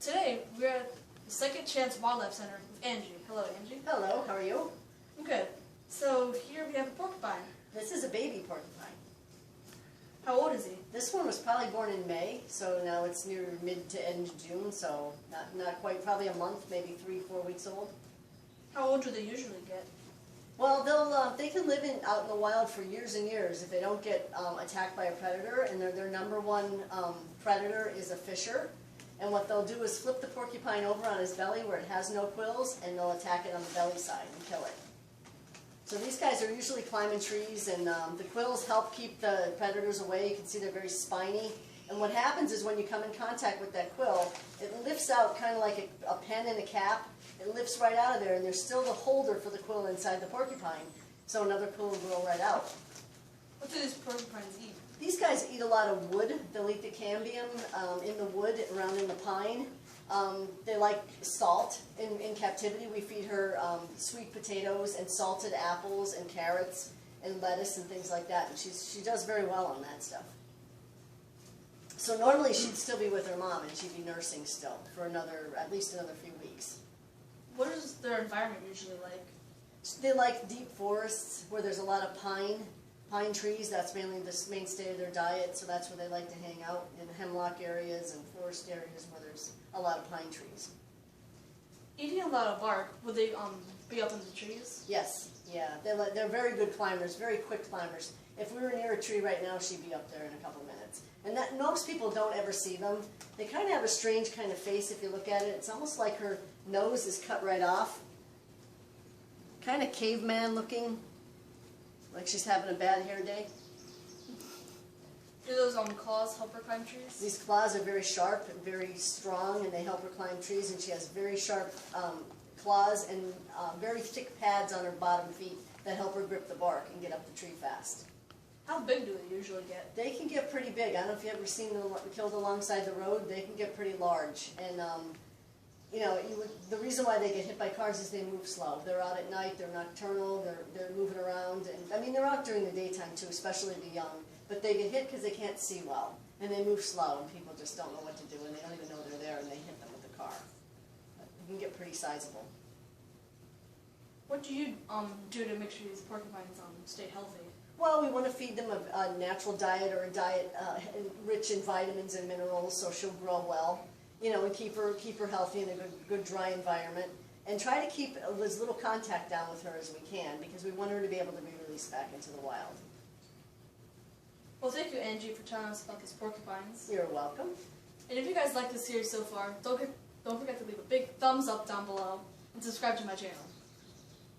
Today, we're at the Second Chance Wildlife Center with Angie. Hello, Angie. Hello, how are you? I'm good. So, here we have a porcupine. This is a baby porcupine. How old is he? This one was probably born in May, so now it's near mid to end June, so not quite, probably a month, maybe 3-4 weeks old. How old do they usually get? Well, they can live out in the wild for years and years if they don't get attacked by a predator, and their number one predator is a fisher. And what they'll do is flip the porcupine over on his belly where it has no quills, and they'll attack it on the belly side and kill it. So these guys are usually climbing trees, and the quills help keep the predators away. You can see they're very spiny. And what happens is when you come in contact with that quill, it lifts out kind of like a pen in a cap. It lifts right out of there, and there's still the holder for the quill inside the porcupine, so another quill will grow right out. What do these porcupines eat? These guys eat a lot of wood. They'll eat the cambium in the wood around in the pine. They like salt. In captivity, we feed her sweet potatoes and salted apples and carrots and lettuce and things like that. And she does very well on that stuff. So normally she'd still be with her mom, and she'd be nursing still for at least another few weeks. What is their environment usually like? They like deep forests where there's a lot of pine trees. That's mainly the mainstay of their diet, so that's where they like to hang out, in hemlock areas and forest areas where there's a lot of pine trees. Eating a lot of bark, would they be up in the trees? Yes, yeah. They're very good climbers, very quick climbers. If we were near a tree right now, she'd be up there in a couple minutes. And most people don't ever see them. They kind of have a strange kind of face if you look at it. It's almost like her nose is cut right off. Kind of caveman looking, like she's having a bad hair day. Do those claws help her climb trees? These claws are very sharp and very strong, and they help her climb trees, and she has very sharp claws and very thick pads on her bottom feet that help her grip the bark and get up the tree fast. How big do they usually get? They can get pretty big. I don't know if you've ever seen them killed alongside the road. They can get pretty large. And, you know, the reason why they get hit by cars is they move slow. They're out at night, they're nocturnal, they're moving around. And I mean, they're out during the daytime too, especially the young. But they get hit because they can't see well. And they move slow, and people just don't know what to do, and they don't even know they're there, and they hit them with the car. But they can get pretty sizable. What do you do to make sure these porcupines stay healthy? Well, we want to feed them a natural diet, or a diet rich in vitamins and minerals, so she'll grow well. You know, and keep her healthy in a good dry environment, and try to keep as little contact down with her as we can, because we want her to be able to be released back into the wild. Well, thank you, Angie, for telling us about these porcupines. You're welcome. And if you guys like this series so far, don't forget to leave a big thumbs up down below and subscribe to my channel.